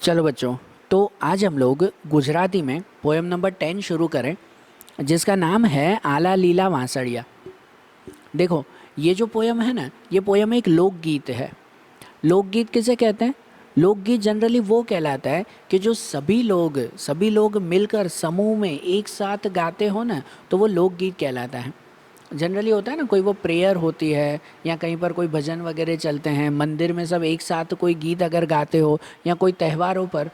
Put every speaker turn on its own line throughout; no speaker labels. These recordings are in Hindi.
चलो बच्चों, तो आज हम लोग गुजराती में पोएम नंबर 10 शुरू करें, जिसका नाम है आला लीला वांसड़िया। देखो, ये जो पोएम है ना, ये पोएम एक लोकगीत है। लोकगीत किसे कहते हैं? लोकगीत जनरली वो कहलाता है कि जो सभी लोग मिलकर समूह में एक साथ गाते हो ना, तो वो लोकगीत कहलाता है। जनरली होता है ना, कोई वो प्रेयर होती है या कहीं पर कोई भजन वगैरह चलते हैं, मंदिर में सब एक साथ कोई गीत अगर गाते हो या कोई त्योहारों पर,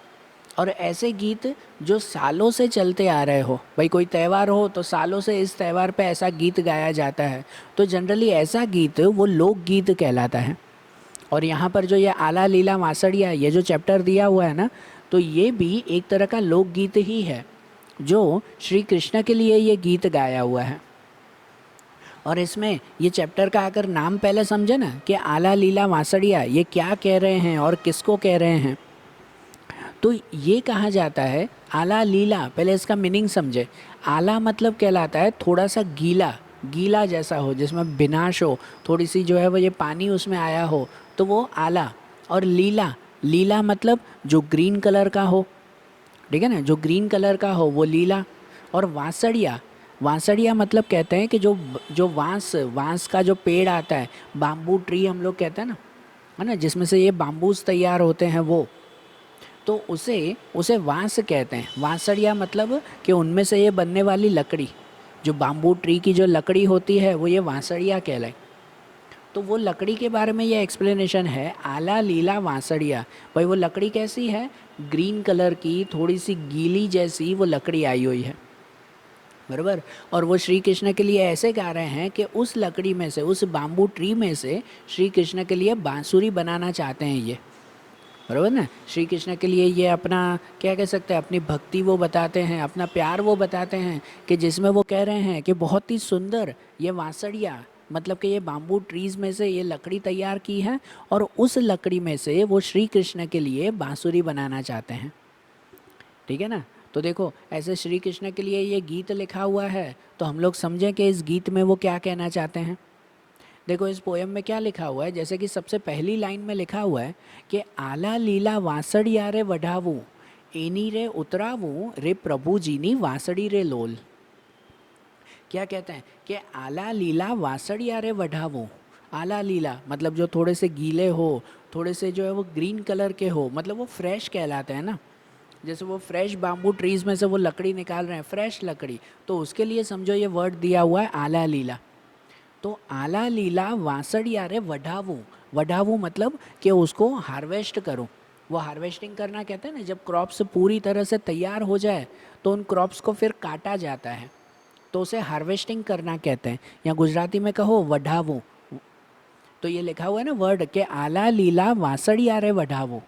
और ऐसे गीत जो सालों से चलते आ रहे हो, भाई कोई त्यौहार हो तो सालों से इस त्यौहार पे ऐसा गीत गाया जाता है, तो जनरली ऐसा गीत वो लोकगीत कहलाता है। और यहाँ पर जो ये आला लीला वांसड़िया, ये जो चैप्टर दिया हुआ है ना, तो ये भी एक तरह का लोकगीत ही है, जो श्री कृष्ण के लिए ये गीत गाया हुआ है। और इसमें ये चैप्टर का अगर नाम पहले समझे ना कि आला लीला वांसड़िया, ये क्या कह रहे हैं और किसको कह रहे हैं, तो ये कहा जाता है आला लीला। पहले इसका मीनिंग समझे। आला मतलब कहलाता है थोड़ा सा गीला, गीला जैसा हो, जिसमें विनाश हो, थोड़ी सी जो है वो ये पानी उसमें आया हो, तो वो आला। और लीला, लीला मतलब जो ग्रीन कलर का हो, ठीक है ना, जो ग्रीन कलर का हो वो लीला। और वांसड़िया, वांसड़िया मतलब कहते हैं कि जो जो वांस वांस का जो पेड़ आता है, बाम्बू ट्री हम लोग कहते हैं ना, है ना, जिसमें से ये बाम्बूस तैयार होते हैं, वो तो उसे उसे वांस कहते हैं। वांसड़िया मतलब कि उनमें से ये बनने वाली लकड़ी, जो बाम्बू ट्री की जो लकड़ी होती है, वो ये वांसड़िया कहलाए। तो वो लकड़ी के बारे में ये एक्सप्लेनेशन है, आला लीला वांसड़िया। भाई वो लकड़ी कैसी है? ग्रीन कलर की, थोड़ी सी गीली जैसी वो लकड़ी आई हुई है, बराबर। और वो श्री कृष्ण के लिए ऐसे गा रहे हैं कि उस लकड़ी में से, उस बाम्बू ट्री में से श्री कृष्ण के लिए बांसुरी बनाना चाहते हैं ये, बराबर ना। श्री कृष्ण के लिए ये अपना क्या कह सकते हैं, अपनी भक्ति वो बताते हैं, अपना प्यार वो बताते हैं, कि जिसमें वो कह रहे हैं कि बहुत ही सुंदर ये वांसड़िया, मतलब कि ये बाम्बू ट्रीज में से ये लकड़ी तैयार की है, और उस लकड़ी में से वो श्री कृष्ण के लिए बांसुरी बनाना चाहते हैं, ठीक है ना। तो देखो, ऐसे श्री कृष्ण के लिए ये गीत लिखा हुआ है, तो हम लोग समझें कि इस गीत में वो क्या कहना चाहते हैं। देखो, इस पोयम में क्या लिखा हुआ है, जैसे कि सबसे पहली लाइन में लिखा हुआ है कि आला लीला वांसड़िया रे वढावू, एनी रे उतरावू रे प्रभु जीनी वांसड़ी रे लोल। क्या कहते हैं कि आला लीला वांसड़िया रे वढावू। आला लीला मतलब जो थोड़े से गीले हो, थोड़े से जो है वो ग्रीन कलर के हो, मतलब वो फ्रेश कहलाते हैं ना। जैसे वो फ्रेश बाम्बू ट्रीज में से वो लकड़ी निकाल रहे हैं, फ्रेश लकड़ी, तो उसके लिए समझो ये वर्ड दिया हुआ है आला लीला। तो आला लीला वांसड़िया रे वढावू, वढावू मतलब कि उसको हार्वेस्ट करो। वो हार्वेस्टिंग करना कहते हैं ना, जब क्रॉप्स पूरी तरह से तैयार हो जाए तो उन क्रॉप्स को फिर काटा जाता है, तो उसे हार्वेस्टिंग करना कहते हैं, या गुजराती में कहो वढावू। तो ये लिखा हुआ है ना वर्ड के आला लीला वांसड़िया रे वढावू,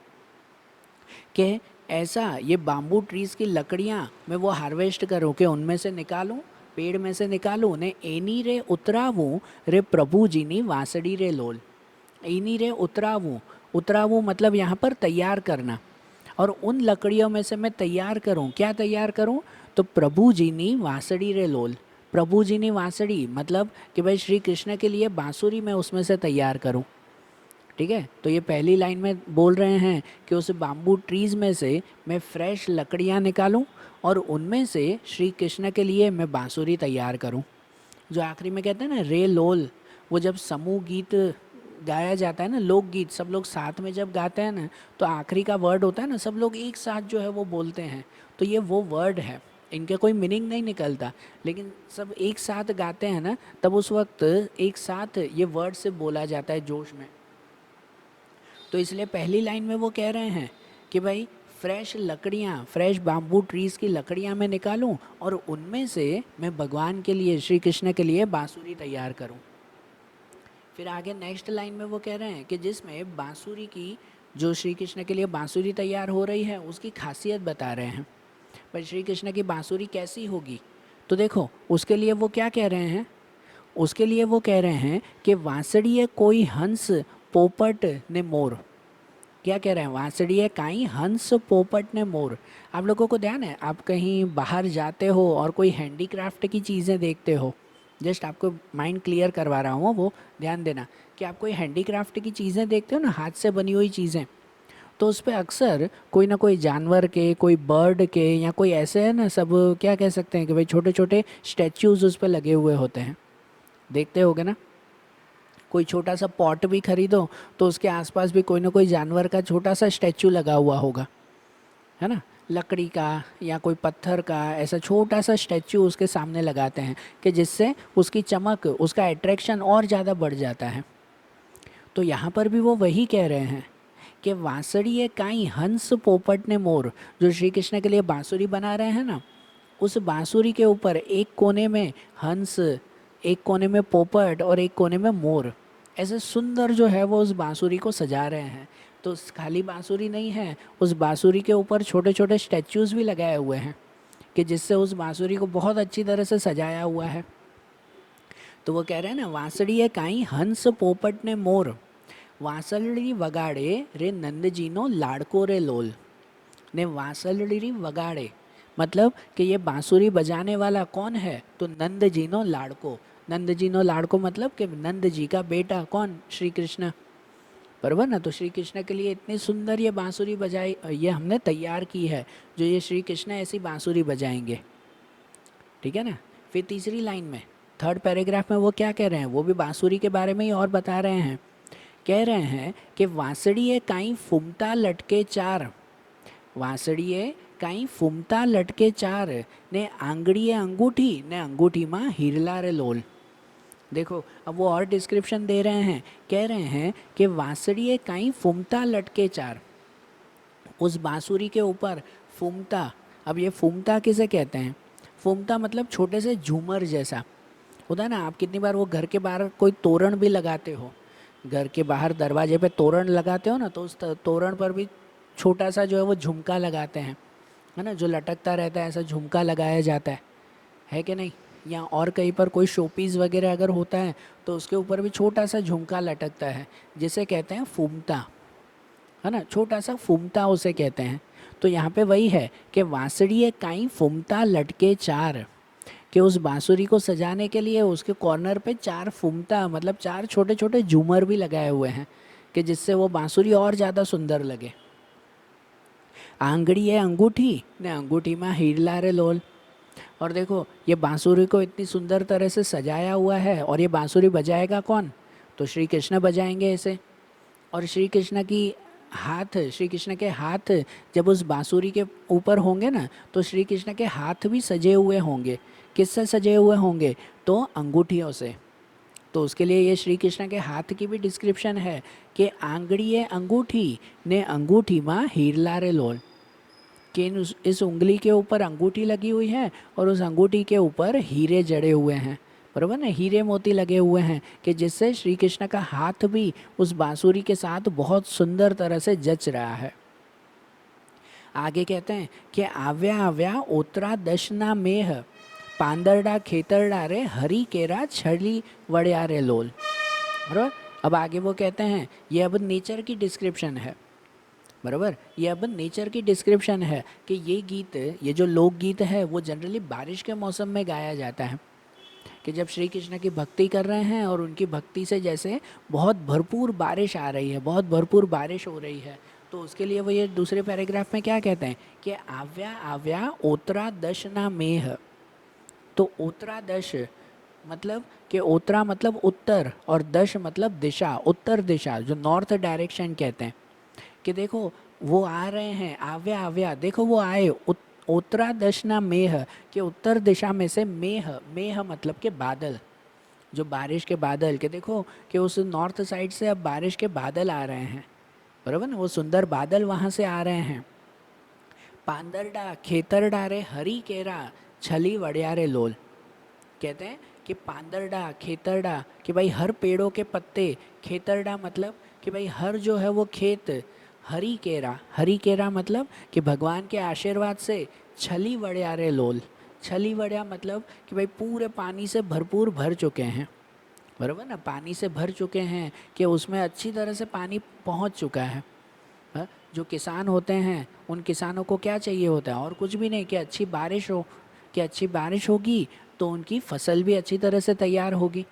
कि ऐसा ये बाम्बू ट्रीज़ की लकड़ियाँ मैं वो हार्वेस्ट करूँ, कि उनमें से निकालूँ, पेड़ में से निकालूँ उन्हें, एनी रे उतरावूँ रे प्रभु जी नी वांसड़ी रे लोल। एनी रे उतरावूँ, उतरावूँ मतलब यहाँ पर तैयार करना, और उन लकड़ियों में से मैं तैयार करूँ, क्या तैयार करूँ, तो प्रभु जी नी वांसड़ी रे लोल। प्रभु जी नी वांसड़ी मतलब कि भाई श्री कृष्ण के लिए बांसुरी मैं उसमें से तैयार करूँ, ठीक है। तो ये पहली लाइन में बोल रहे हैं कि उस बाम्बू ट्रीज में से मैं फ्रेश लकड़ियाँ निकालूं, और उनमें से श्री कृष्ण के लिए मैं बांसुरी तैयार करूं। जो आखिरी में कहते हैं ना रे लोल, वो जब समूह गीत गाया जाता है ना, लोकगीत, सब लोग साथ में जब गाते हैं ना, तो आखिरी का वर्ड होता है ना, सब लोग एक साथ जो है वो बोलते हैं, तो ये वो वर्ड है। इनके कोई मीनिंग नहीं निकलता, लेकिन सब एक साथ गाते हैं ना, तब उस वक्त एक साथ ये वर्ड से बोला जाता है जोश में। तो इसलिए पहली लाइन में वो कह रहे हैं कि भाई फ्रेश लकड़ियाँ, फ्रेश बाम्बू ट्रीज़ की लकड़ियाँ मैं निकालूं, और उनमें से मैं भगवान के लिए, श्री कृष्ण के लिए बांसुरी तैयार करूं। फिर आगे नेक्स्ट लाइन में वो कह रहे हैं कि जिसमें बांसुरी की, जो श्री कृष्ण के लिए बांसुरी तैयार हो रही है, उसकी खासियत बता रहे हैं। पर श्री कृष्ण की बांसुरी कैसी होगी, तो देखो उसके लिए वो क्या कह रहे हैं। उसके लिए वो कह रहे हैं कि वांसड़िए कोई हंस पोपट ने मोर। क्या कह रहे हैं? वांसड़िए काई हंस पोपट ने मोर। आप लोगों को ध्यान है, आप कहीं बाहर जाते हो और कोई हैंडीक्राफ्ट की चीज़ें देखते हो, जस्ट आपको माइंड क्लियर करवा रहा हूँ, वो ध्यान देना कि आप कोई हैंडीक्राफ्ट की चीज़ें देखते हो ना, हाथ से बनी हुई चीज़ें, तो उस पर अक्सर कोई ना कोई जानवर के, कोई बर्ड के, या कोई ऐसे है ना, सब क्या कह सकते हैं कि भाई छोटे छोटे स्टैच्यूज उस पर लगे हुए होते हैं। देखते होगे ना, कोई छोटा सा पॉट भी खरीदो तो उसके आसपास भी कोई ना कोई जानवर का छोटा सा स्टैचू लगा हुआ होगा, है ना, लकड़ी का या कोई पत्थर का, ऐसा छोटा सा स्टैचू उसके सामने लगाते हैं कि जिससे उसकी चमक, उसका अट्रैक्शन और ज़्यादा बढ़ जाता है। तो यहाँ पर भी वो वही कह रहे हैं कि वांसड़िए काई हंस पोपट ने मोर, जो श्री कृष्ण के लिए बांसुरी बना रहे हैं ना, उस बांसुरी के ऊपर एक कोने में हंस, एक कोने में पोपट और एक कोने में मोर, ऐसे सुंदर जो है वो उस बांसुरी को सजा रहे हैं। तो खाली बांसुरी नहीं है, उस बांसुरी के ऊपर छोटे छोटे स्टैच्यूज भी लगाए हुए हैं कि जिससे उस बांसुरी को बहुत अच्छी तरह से सजाया हुआ है। तो वो कह रहे हैं ना, वांसड़ीए काई हंस पोपट ने मोर, वांसलड़ी वगाड़े रे नंदजीनो लाड़को रे लोल। ने वांसलड़ी वगाड़े मतलब कि ये बांसुरी बजाने वाला कौन है, तो नंद जीनो लाड़को। नंद जीनो लाड़को मतलब कि नंद जी का बेटा कौन, श्री कृष्ण, बराबर ना। तो श्री कृष्ण के लिए इतनी सुंदर ये बांसुरी बजाई, ये हमने तैयार की है, जो ये श्री कृष्ण ऐसी बांसुरी बजाएंगे, ठीक है ना। फिर तीसरी लाइन में, थर्ड पैराग्राफ में वो क्या कह रहे हैं, वो भी बांसुरी के बारे में ही और बता रहे हैं। कह रहे हैं कि वांसड़िए काई फुमता लटके चार, वांसड़िए काई फुमता लटके चार, ने आंगड़ीए अंगूठी, ने अंगूठी माँ हीरला रे लोल। देखो अब वो और डिस्क्रिप्शन दे रहे हैं, कह रहे हैं कि वांसड़िए काई फुमता लटके चार, उस बांसुरी के ऊपर फुमता। अब ये फुमता किसे कहते हैं, फुमता मतलब छोटे से झूमर जैसा होता है ना। आप कितनी बार वो घर के बाहर कोई तोरण भी लगाते हो, घर के बाहर दरवाजे पे तोरण लगाते हो ना, तो उस तोरण पर भी छोटा सा जो है वो झुमका लगाते हैं, है ना, जो लटकता रहता है, ऐसा झुमका लगाया जाता है कि नहीं। या और कहीं पर कोई शोपीस वगैरह अगर होता है तो उसके ऊपर भी छोटा सा झुमका लटकता है, जिसे कहते हैं फुमता, है ना, छोटा सा फुमता उसे कहते हैं। तो यहाँ पे वही है कि वांसड़िए काई फुमता लटके चार, कि उस बांसुरी को सजाने के लिए उसके कॉर्नर पे चार फुमता मतलब चार छोटे छोटे झूमर भी लगाए हुए हैं कि जिससे वो बांसुरी और ज़्यादा सुंदर लगे। आंगड़ी है अंगूठी, ने अंगूठी में हीरला रे लोल। और देखो ये बांसुरी को इतनी सुंदर तरह से सजाया हुआ है, और ये बांसुरी बजाएगा कौन, तो श्री कृष्ण बजाएंगे इसे। और श्री कृष्ण की हाथ, श्री कृष्ण के हाथ जब उस बांसुरी के ऊपर होंगे ना, तो श्री कृष्ण के हाथ भी सजे हुए होंगे। किससे सजे हुए होंगे, तो अंगूठियों से। तो उसके लिए ये श्री कृष्ण के हाथ की भी डिस्क्रिप्शन है कि आंगड़ीए अंगूठी, ने अंगूठी माँ हीरला रे लोल, कि इस उंगली के ऊपर अंगूठी लगी हुई है और उस अंगूठी के ऊपर हीरे जड़े हुए हैं, बराबर ना, हीरे मोती लगे हुए हैं, कि जिससे श्री कृष्ण का हाथ भी उस बांसुरी के साथ बहुत सुंदर तरह से जच रहा है। आगे कहते हैं कि आव्या आव्या ओतरा दशना मेह, पांदरडा खेतरडा रे हरी केरा छड़ी वड़िया रे लोल, बराबर। अब आगे वो कहते हैं, ये अब नेचर की डिस्क्रिप्शन है, बराबर, ये अब नेचर की डिस्क्रिप्शन है कि ये गीत, ये जो लोकगीत है वो जनरली बारिश के मौसम में गाया जाता है, कि जब श्री कृष्ण की भक्ति कर रहे हैं और उनकी भक्ति से जैसे बहुत भरपूर बारिश आ रही है, बहुत भरपूर बारिश हो रही है, तो उसके लिए वो ये दूसरे पैराग्राफ में क्या कहते हैं कि आव्या आव्या ओतरा दशना मेह। तो ओतरा दश मतलब कि ओतरा मतलब उत्तर और दश मतलब दिशा, उत्तर दिशा, जो नॉर्थ डायरेक्शन कहते हैं, कि देखो वो आ रहे हैं, आव्या आव्या, देखो वो आए, उत्तरा दशना मेह, कि उत्तर दिशा में से मेह, मेह मतलब के बादल, जो बारिश के बादल, के देखो कि उस नॉर्थ साइड से अब बारिश के बादल आ रहे हैं, बराबर ना, वो सुंदर बादल वहाँ से आ रहे हैं। पांदरडा खेतरडा रे हरी केरा छली वड़िया रे लोल, कहते हैं कि पांदरडा खेतरडा, कि भाई हर पेड़ों के पत्ते, खेतरडा मतलब कि भाई हर जो है वो खेत, हरी केरा, हरी केरा मतलब कि भगवान के आशीर्वाद से छली वड़िया रे लोल, छली वड़िया मतलब कि भाई पूरे पानी से भरपूर भर चुके हैं, बराबर ना, पानी से भर चुके हैं, कि उसमें अच्छी तरह से पानी पहुंच चुका है। हाँ? जो किसान होते हैं उन किसानों को क्या चाहिए होता है, और कुछ भी नहीं, कि अच्छी बारिश हो, कि अच्छी बारिश होगी तो उनकी फसल भी अच्छी तरह से तैयार होगी,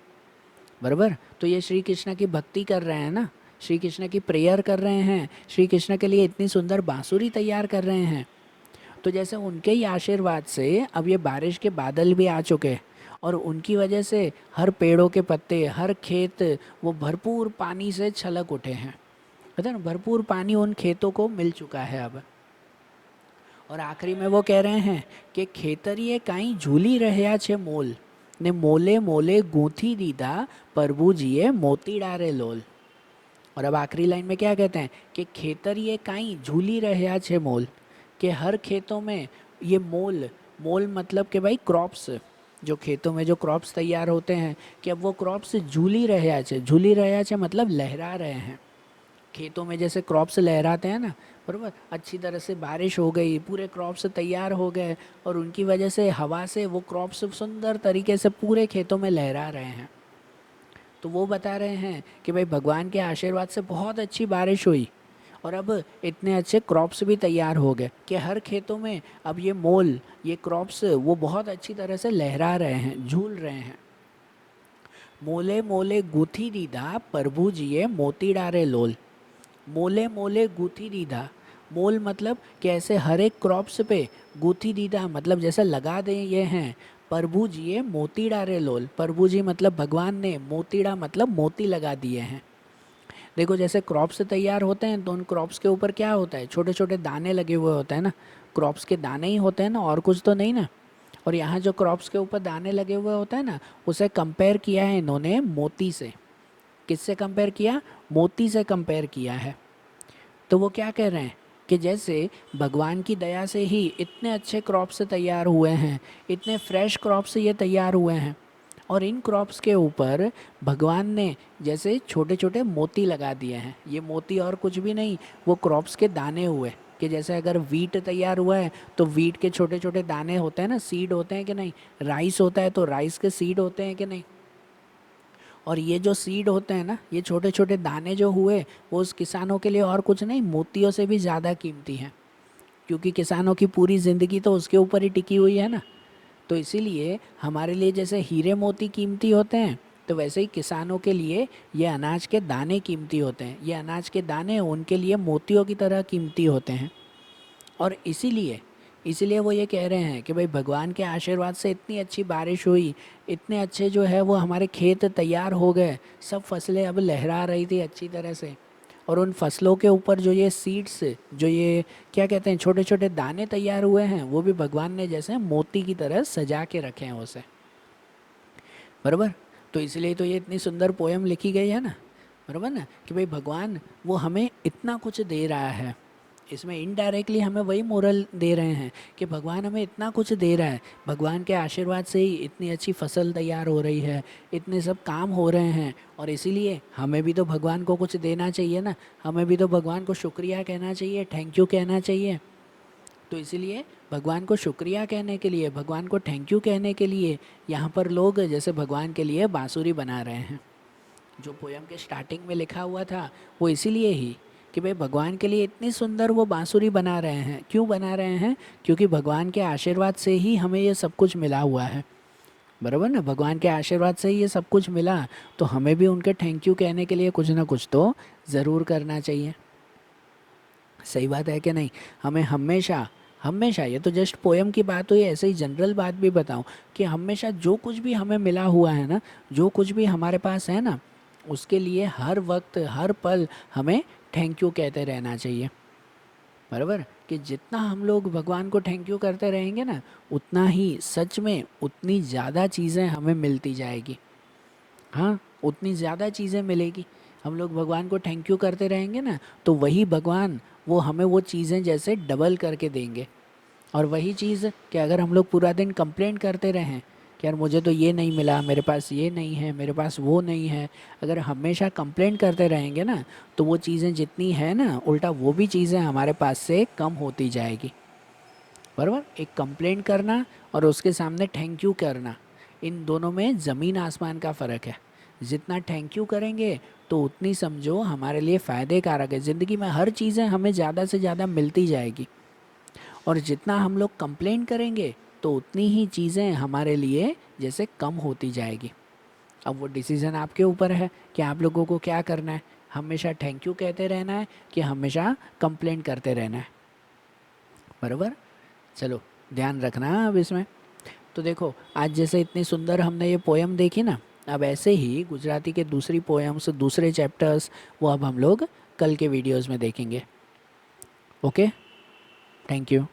बराबर। तो ये श्री कृष्ण की भक्ति कर रहे हैं ना, श्री कृष्ण की प्रेयर कर रहे हैं, श्री कृष्ण के लिए इतनी सुंदर बांसुरी तैयार कर रहे हैं। तो जैसे उनके ही आशीर्वाद से अब ये बारिश के बादल भी आ चुके हैं और उनकी वजह से हर पेड़ों के पत्ते, हर खेत वो भरपूर पानी से छलक उठे हैं। पता है ना, भरपूर पानी उन खेतों को मिल चुका है अब। और आखिरी में वो कह रहे हैं कि खेतरिए काई झूली રહ્યા છે મોલ ને मोले मोले गूंथी दीदा प्रभुजीए मोती डारे लोल। और अब आखिरी लाइन में क्या कहते हैं कि खेतरिए काई झूली રહ્યા છે मोल, कि हर खेतों में ये मोल, मोल मतलब कि भाई क्रॉप्स, जो खेतों में जो क्रॉप्स तैयार होते हैं, कि अब वो क्रॉप्स झूली રહ્યા છે, झूली રહ્યા છે मतलब लहरा रहे हैं। खेतों में जैसे क्रॉप्स लहराते हैं ना, बराबर, अच्छी तरह से बारिश हो गई, पूरे क्रॉप्स तैयार हो गए और उनकी वजह से हवा से वो क्रॉप्स सुंदर तरीके से पूरे खेतों में लहरा रहे हैं। तो वो बता रहे हैं कि भाई भगवान के आशीर्वाद से बहुत अच्छी बारिश हुई और अब इतने अच्छे क्रॉप्स भी तैयार हो गए कि हर खेतों में अब ये मोल, ये क्रॉप्स वो बहुत अच्छी तरह से लहरा रहे हैं, झूल रहे हैं। मोले मोले गूथी दीदा प्रभु जिए मोती डारे लोल। मोले मोले गूथी दीदा, मोल मतलब कि ऐसे हर एक क्रॉप्स पे, गूथी दीदा मतलब जैसे लगा दे ये हैं, प्रभु जी मोती डारे लोल, प्रभु जी मतलब भगवान ने, मोतीड़ा मतलब मोती लगा दिए हैं। देखो जैसे क्रॉप्स तैयार होते हैं तो उन क्रॉप्स के ऊपर क्या होता है, छोटे छोटे दाने लगे हुए होते हैं ना, क्रॉप्स के दाने ही होते हैं ना, और कुछ तो नहीं ना। और यहाँ जो क्रॉप्स के ऊपर दाने लगे हुए होते हैं ना, उसे कंपेयर किया है इन्होंने मोती से। किससे कंपेयर किया, मोती से कंपेयर किया है। तो वो क्या कह रहे हैं कि जैसे भगवान की दया से ही इतने अच्छे क्रॉप्स तैयार हुए हैं, इतने फ्रेश क्रॉप्स ये तैयार हुए हैं, और इन क्रॉप्स के ऊपर भगवान ने जैसे छोटे छोटे मोती लगा दिए हैं। ये मोती और कुछ भी नहीं, वो क्रॉप्स के दाने हुए, कि जैसे अगर वीट तैयार हुआ है तो वीट के छोटे छोटे दाने होते हैं ना, सीड होते हैं कि नहीं, राइस होता है तो राइस के सीड होते हैं कि नहीं। और ये जो सीड होते हैं ना, ये छोटे छोटे दाने जो हुए, वो उस किसानों के लिए और कुछ नहीं, मोतियों से भी ज़्यादा कीमती हैं, क्योंकि किसानों की पूरी ज़िंदगी तो उसके ऊपर ही टिकी हुई है ना। तो इसीलिए हमारे लिए जैसे हीरे मोती कीमती होते हैं, तो वैसे ही किसानों के लिए ये अनाज के दाने कीमती होते हैं। ये अनाज के दाने उनके लिए मोतियों की तरह कीमती होते हैं। और इसीलिए वो ये कह रहे हैं कि भाई भगवान के आशीर्वाद से इतनी अच्छी बारिश हुई, इतने अच्छे जो है वो हमारे खेत तैयार हो गए, सब फसलें अब लहरा रही थी अच्छी तरह से। और उन फसलों के ऊपर जो ये सीड्स, जो ये क्या कहते हैं, छोटे छोटे दाने तैयार हुए हैं, वो भी भगवान ने जैसे मोती की तरह सजा के रखे हैं उसे, बराबर। तो इसलिए तो ये इतनी सुंदर पोयम लिखी गई है ना, बराबर ना, कि भाई भगवान वो हमें इतना कुछ दे रहा है। इसमें इनडायरेक्टली हमें वही मोरल दे रहे हैं कि भगवान हमें इतना कुछ दे रहा है, भगवान के आशीर्वाद से ही इतनी अच्छी फसल तैयार हो रही है, इतने सब काम हो रहे हैं, और इसीलिए हमें भी तो भगवान को कुछ देना चाहिए ना, हमें भी तो भगवान को शुक्रिया कहना चाहिए, थैंक यू कहना चाहिए। तो इसीलिए भगवान को शुक्रिया कहने के लिए, भगवान को थैंक यू कहने के लिए यहाँ पर लोग जैसे भगवान के लिए बांसुरी बना रहे हैं। जो पोयम के स्टार्टिंग में लिखा हुआ था वो इसीलिए ही कि भाई भगवान के लिए इतनी सुंदर वो बांसुरी बना रहे हैं। क्यों बना रहे हैं, क्योंकि भगवान के आशीर्वाद से ही हमें ये सब कुछ मिला हुआ है, बराबर ना। भगवान के आशीर्वाद से ही ये सब कुछ मिला, तो हमें भी उनके थैंक यू कहने के लिए कुछ ना कुछ तो ज़रूर करना चाहिए। सही बात है कि नहीं। हमें हमेशा हमेशा, ये तो जस्ट पोयम की बात हुई, ऐसे ही जनरल बात भी बताऊं कि हमेशा जो कुछ भी हमें मिला हुआ है ना, जो कुछ भी हमारे पास है ना, उसके लिए हर वक्त हर पल हमें थैंक यू कहते रहना चाहिए, बराबर। कि जितना हम लोग भगवान को थैंक यू करते रहेंगे ना, उतना ही सच में उतनी ज़्यादा चीज़ें हमें मिलती जाएगी। हाँ, उतनी ज़्यादा चीज़ें मिलेगी। हम लोग भगवान को थैंक यू करते रहेंगे ना, तो वही भगवान वो हमें वो चीज़ें जैसे डबल करके देंगे। और वही चीज़ कि अगर हम लोग पूरा दिन कंप्लेंट करते रहें कि यार मुझे तो ये नहीं मिला, मेरे पास ये नहीं है, मेरे पास वो नहीं है, अगर हमेशा कंप्लेंट करते रहेंगे ना, तो वो चीज़ें जितनी है ना, उल्टा वो भी चीज़ें हमारे पास से कम होती जाएगी, बराबर। एक कंप्लेंट करना और उसके सामने थैंक यू करना, इन दोनों में ज़मीन आसमान का फ़र्क है। जितना थैंक यू करेंगे तो उतनी समझो हमारे लिए फ़ायदे कारक है, ज़िंदगी में हर चीज़ें हमें ज़्यादा से ज़्यादा मिलती जाएगी। और जितना हम लोग कंप्लेंट करेंगे तो उतनी ही चीज़ें हमारे लिए जैसे कम होती जाएगी। अब वो डिसीज़न आपके ऊपर है कि आप लोगों को क्या करना है, हमेशा थैंक यू कहते रहना है कि हमेशा कंप्लेंट करते रहना है, बराबर। चलो ध्यान रखना अब इसमें। तो देखो आज जैसे इतनी सुंदर हमने ये पोयम देखी ना, अब ऐसे ही गुजराती के दूसरी पोएम्स, दूसरे चैप्टर्स, वो अब हम लोग कल के वीडियोस में देखेंगे। Okay, thank you.